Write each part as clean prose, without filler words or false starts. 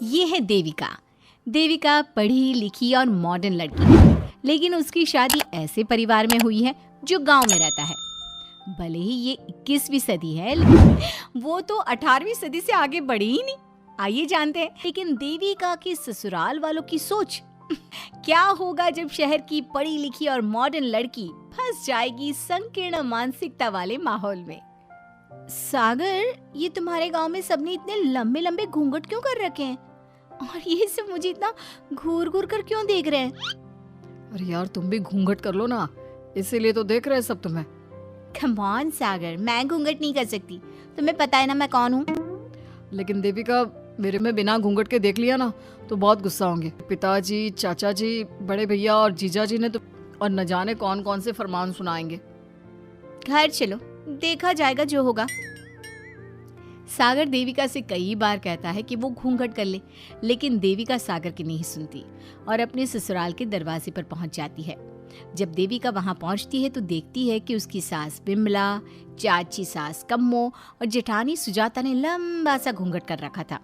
ये है देविका। देविका पढ़ी लिखी और मॉडर्न लड़की है, लेकिन उसकी शादी ऐसे परिवार में हुई है जो गांव में रहता है। भले ही ये 21वीं सदी है, लेकिन वो तो 18वीं सदी से आगे बढ़ी ही नहीं। आइए जानते हैं, लेकिन देविका की ससुराल वालों की सोच क्या होगा जब शहर की पढ़ी लिखी और मॉडर्न लड़की फंस जाएगी संकीर्ण मानसिकता वाले माहौल में। सागर, ये तुम्हारे गांव में सबने इतने लंबे लंबे घूंघट क्यों कर रखे हैं और ये सब मुझे इतना घूर घूर कर क्यों देख रहे हैं? अरे यार, तुम भी घूंघट कर लो ना, इसीलिए तो देख रहे हैं सब तुम्हें। कम ऑन सागर, मैं घूंघट नहीं कर सकती, तुम्हें पता है ना मैं कौन हूँ। लेकिन देविका, मेरे में बिना घूंघट के देख लिया ना तो बहुत गुस्सा होंगे। पिताजी, चाचा जी, बड़े भैया और जीजा जी ने तो और न जाने कौन कौन से फरमान सुनाएंगे। घर चलो, देखा जाएगा जो होगा। सागर देविका से कई बार कहता है कि वो घूंघट कर ले, लेकिन देविका सागर की नहीं सुनती और अपने ससुराल के दरवाजे पर पहुंच जाती है। जब देविका वहां पहुंचती है तो देखती है कि उसकी सास बिमला, चाची सास कम्मो और जेठानी सुजाता ने लंबा सा घूंघट कर रखा था,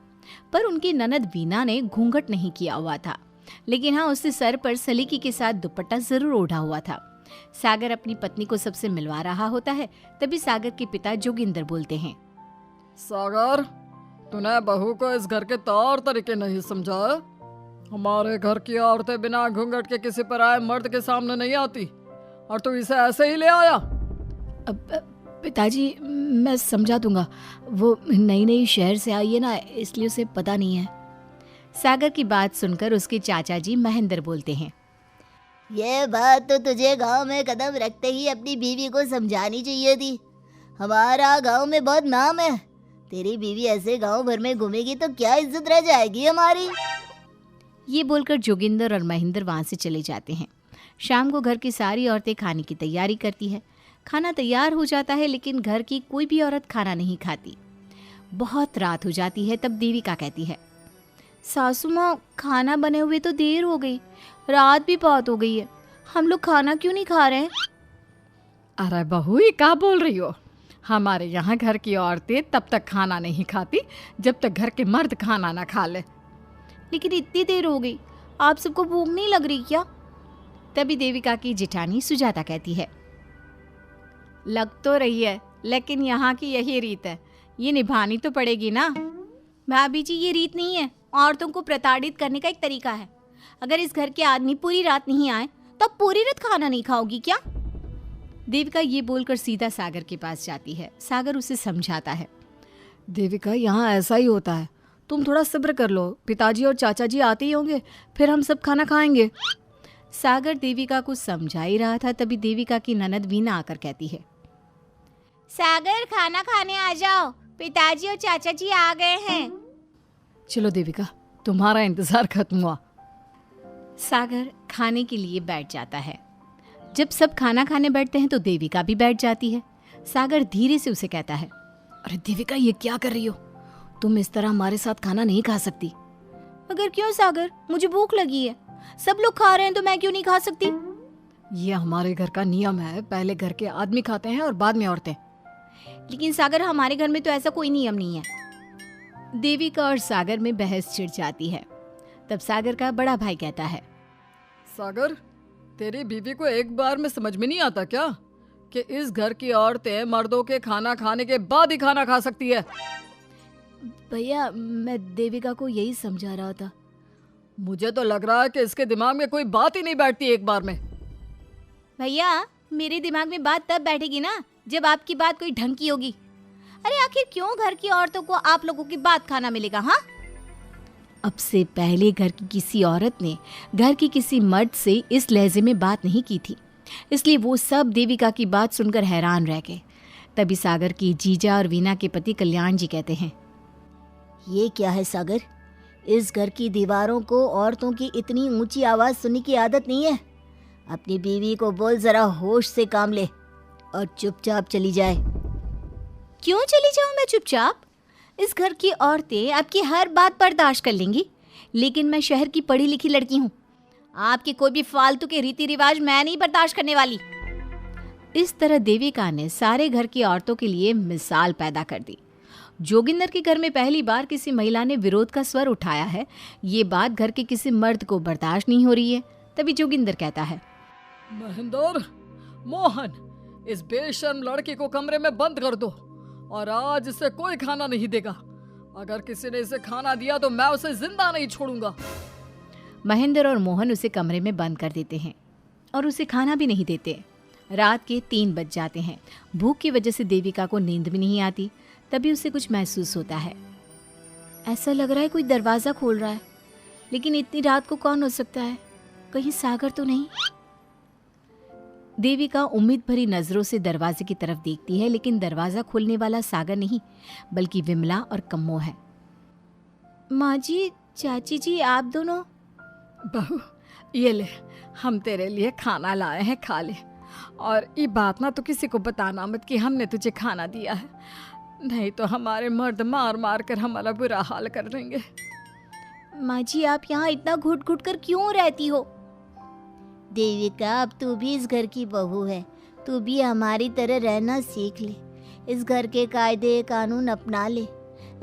पर उनकी ननद वीना ने घूंघट नहीं किया हुआ था। लेकिन हाँ, उसने सर पर सलीकी के साथ दुपट्टा जरूर ओढ़ा हुआ था। सागर अपनी पत्नी को सबसे मिलवा रहा होता है, तभी सागर के पिता जोगिंदर बोलते हैं, सागर, तूने बहू को इस घर के तौर तरीके नहीं समझा। हमारे घर की औरतें बिना घूंघट के किसी पर आए मर्द के सामने नहीं आती, और तू इसे ऐसे ही ले आया। पिताजी, मैं समझा दूंगा, वो नई नई शहर से आई है ना, इसलिए उसे पता नहीं है। सागर की बात सुनकर उसके चाचा जी महेंद्र बोलते हैं, ये बात तो तुझे गांव में कदम रखते ही अपनी बीवी को समझानी चाहिए थी। हमारा गांव में बहुत नाम है, तेरी बीवी ऐसे गांव भर में घूमेगी तो क्या इज्जत रह जाएगी हमारी। ये बोलकर जोगिंदर और महेंद्र वहां से चले जाते हैं। शाम को घर की सारी औरतें खाने की तैयारी करती है। खाना तैयार हो जाता है, लेकिन घर की कोई भी औरत खाना नहीं खाती। बहुत रात हो जाती है, तब देविका कहती है, सासू माँ, खाना बने हुए तो देर हो गई, रात भी बहुत हो गई है, हम लोग खाना क्यों नहीं खा रहे हैं? अरे बहू, ये क्या बोल रही हो? हमारे यहाँ घर की औरतें तब तक खाना नहीं खाती जब तक घर के मर्द खाना ना खा ले। लेकिन इतनी देर हो गई, आप सबको भूख नहीं लग रही क्या? तभी देविका की जेठानी सुजाता कहती है, लग तो रही है, लेकिन यहाँ की यही रीत है, ये निभानी तो पड़ेगी ना। भाभी जी, ये रीत नहीं है, औरतों को प्रताड़ित करने का एक तरीका है। अगर इस घर के आदमी पूरी रात नहीं आए तो पूरी रात खाना नहीं खाओगी क्या? देविका ये बोलकर सीधा सागर के पास जाती है। सागर उसे समझाता है, देविका, यहाँ ऐसा ही होता है, तुम थोड़ा सब्र कर लो, पिताजी और चाचा जी आते ही होंगे, फिर हम सब खाना खाएंगे। सागर देविका को समझा ही रहा था, तभी देविका की ननद वीना आकर कहती है, सागर, खाना खाने आ जाओ, पिताजी और चाचा जी आ गए हैं। चलो देविका, तुम्हारा इंतजार खत्म हुआ। सागर खाने के लिए बैठ जाता है। जब सब खाना खाने बैठते हैं तो देविका भी बैठ जाती है। सागर धीरे से उसे कहता है, अरे देविका, ये क्या कर रही हो? तुम इस तरह हमारे साथ खाना नहीं खा सकती। मगर क्यों सागर, मुझे भूख लगी है, सब लोग खा रहे हैं तो मैं क्यों नहीं खा सकती? ये हमारे घर का नियम है, पहले घर के आदमी खाते हैं और बाद में औरतें। लेकिन सागर, हमारे घर में तो ऐसा कोई नियम नहीं है। देविका और सागर में बहस छिड़ जाती है। तब सागर का बड़ा भाई कहता है, सागर, तेरी बीवी को एक बार में समझ में नहीं आता क्या कि इस घर की औरतें मर्दों के खाना खाने के बाद ही खाना खा सकती है? भैया, मैं देविका को यही समझा रहा था। मुझे तो लग रहा है कि इसके दिमाग में कोई बात ही नहीं बैठती एक बार में। भैया, मेरे दिमाग में बात तब बैठेगी ना जब आपकी बात कोई ढंग की होगी। अरे आखिर क्यों घर की औरतों को आप लोगों की बात खाना मिलेगा? हाँ, अब से पहले घर की किसी औरत ने घर की किसी मर्द से इस लहजे में बात नहीं की थी, इसलिए वो सब देविका की बात सुनकर हैरान रह गए। तभी सागर की जीजा और वीना के पति कल्याण जी कहते हैं, ये क्या है सागर, इस घर की दीवारों को औरतों की इतनी ऊंची आवाज सुनने की आदत नहीं है। अपनी बीवी को बोल जरा होश से काम ले और चुपचाप चली जाए। क्यों चली जाऊं मैं चुपचाप? इस घर की औरतें आपकी हर बात बर्दाश्त कर लेंगी, लेकिन मैं शहर की पढ़ी लिखी लड़की हूँ। आपके कोई भी फालतू के रीति रिवाज मैं नहीं बर्दाश्त करने वाली। इस तरह देविका ने सारे घर की औरतों के लिए मिसाल पैदा कर दी। जोगिंदर के घर में पहली बार किसी महिला ने विरोध का स्वर उठाया है, ये बात घर के किसी मर्द को बर्दाश्त नहीं हो रही है। तभी जोगिंदर कहता है, महेंद्र, मोहन, इस बेशर्म लड़की को कमरे में बंद कर दो और आज इसे कोई खाना नहीं देगा। अगर किसी ने इसे खाना दिया तो मैं उसे जिंदा नहीं छोड़ूंगा। महेंद्र और मोहन उसे कमरे में बंद कर देते हैं और उसे खाना भी नहीं देते। रात के 3 बज जाते हैं। भूख की वजह से देविका को नींद भी नहीं आती। तभी उसे कुछ महसूस होता है। ऐसा लग रहा है कोई दरवाज़ा खोल रहा है, लेकिन इतनी रात को कौन हो सकता है? कहीं सागर तो नहीं? देविका उम्मीद भरी नजरों से दरवाजे की तरफ देखती है, लेकिन दरवाज़ा खोलने वाला सागर नहीं बल्कि विमला और कम्मो है। माँ जी, चाची जी, आप दोनों? बहू, ये ले, हम तेरे लिए खाना लाए हैं, खा ले। और ये बात ना तो किसी को बताना मत कि हमने तुझे खाना दिया है, नहीं तो हमारे मर्द मार मार कर हमारा बुरा हाल कर देंगे। माँ जी, आप यहाँ इतना घुट घुट कर क्यों रहती हो? देविका, अब तू भी इस घर की बहू है, तू भी हमारी तरह रहना सीख ले। इस घर के कायदे कानून अपना ले।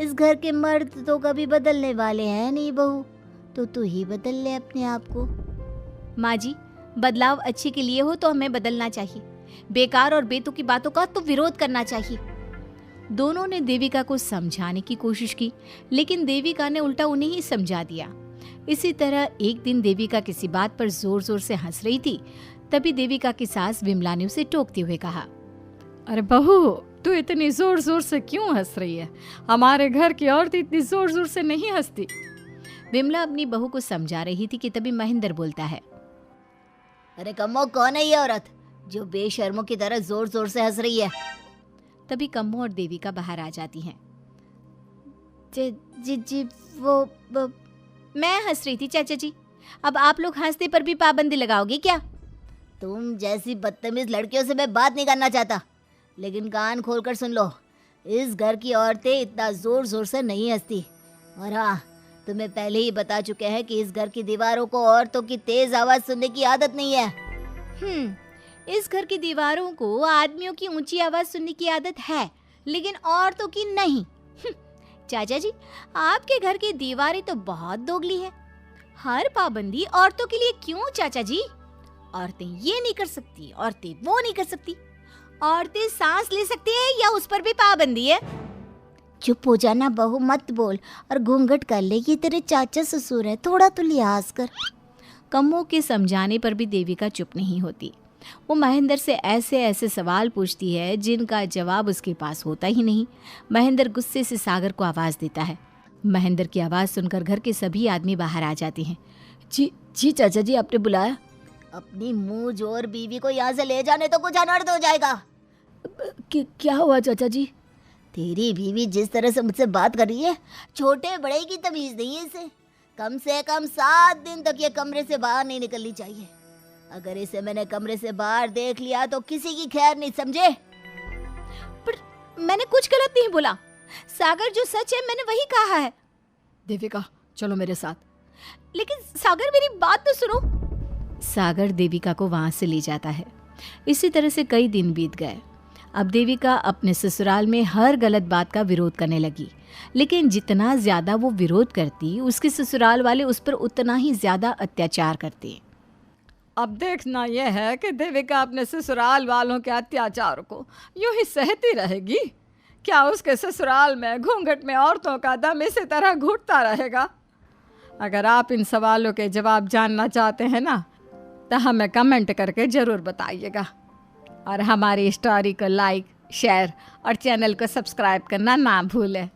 इस घर के मर्द तो कभी बदलने वाले हैं नहीं बहू, तो तू ही बदल ले अपने आप को। माँ जी, बदलाव अच्छे के लिए हो तो हमें बदलना चाहिए, बेकार और बेतुकी की बातों का तो विरोध करना चाहिए। दोनों ने देविका को समझाने की कोशिश की, लेकिन देविका ने उल्टा उन्हें ही समझा दिया। इसी तरह एक दिन देविका किसी बात पर जोर जोर से हंस रही थी। तभी देविका की सास विमला ने उसे टोकते हुए कहा, अरे बहू, तू इतनी जोर जोर से क्यों हंस रही है? हमारे घर की औरत इतनी जोर जोर से नहीं हंसती। विमला अपनी बहू को समझा रही थी कि तभी महेंद्र बोलता है, अरे कम्मो, कौन है ये औरत जो बेशर्मों की तरह जोर जोर से हंस रही है? तभी कम्मो और देविका बाहर आ जाती हैं। जी वो मैं हंस रही थी चाचा जी, अब आप लोग हंसने पर भी पाबंदी लगाओगे क्या? तुम जैसी बदतमीज लड़कियों से मैं बात नहीं करना चाहता, लेकिन कान खोलकर सुन लो, इस घर की औरतें इतना जोर जोर से नहीं हंसती। और हाँ, तुम्हें पहले ही बता चुके हैं कि इस घर की दीवारों को औरतों की तेज आवाज सुनने की आदत नहीं है। इस घर की दीवारों को आदमियों की ऊंची आवाज सुनने की आदत है, लेकिन औरतों की नहीं। चाचा जी, आपके घर की दीवारें तो बहुत दोगली है। हर पाबंदी औरतों के लिए क्यों चाचा जी? औरतें ये नहीं कर सकती, औरतें वो नहीं कर सकती। औरतें सांस ले सकती है या उस पर भी पाबंदी है? चुप हो जाना बहू, मत बोल और घूंघट कर ले। ये तेरे चाचा ससुर है, थोड़ा तो लिहाज कर। कम्मो के समझाने पर भी देविका चुप नहीं होती। वो महेंद्र से ऐसे ऐसे सवाल पूछती है जिनका जवाब उसके पास होता ही नहीं। महेंद्र गुस्से से सागर को आवाज़ देता है। महेंद्र की आवाज़ सुनकर घर के सभी आदमी बाहर आ जाते हैं। जी चाचा जी, आपने बुलाया? अपनी मुंह जोर बीवी को यहाँ से ले जाने तो कुछ अनर्थ हो जाएगा। क्या हुआ चाचा जी? तेरी बीवी जिस तरह से मुझसे बात कर रही है, छोटे बड़े की तमीज नहीं है इसे। कम से कम 7 दिन तक ये कमरे से बाहर नहीं निकलनी चाहिए। अगर इसे मैंने कमरे से बाहर देख लिया तो किसी की खैर नहीं, समझे? पर मैंने कुछ गलत नहीं बोला। सागर, जो सच है मैंने वही कहा है। देविका, चलो मेरे साथ। लेकिन सागर, मेरी बात तो सुनो। सागर देविका को वहां से ले जाता है। इसी तरह से कई दिन बीत गए। अब देविका अपने ससुराल में हर गलत बात का विरोध करने लगी, लेकिन जितना ज्यादा वो विरोध करती, उसके ससुराल वाले उस पर उतना ही ज्यादा अत्याचार करते। अब देखना यह है कि देविका अपने ससुराल वालों के अत्याचार को यूं ही सहती रहेगी। क्या उसके ससुराल में घूंघट में औरतों का दम इसी तरह घुटता रहेगा? अगर आप इन सवालों के जवाब जानना चाहते हैं ना, तो हमें कमेंट करके ज़रूर बताइएगा। और हमारी स्टोरी को लाइक, शेयर और चैनल को सब्सक्राइब करना ना भूलें।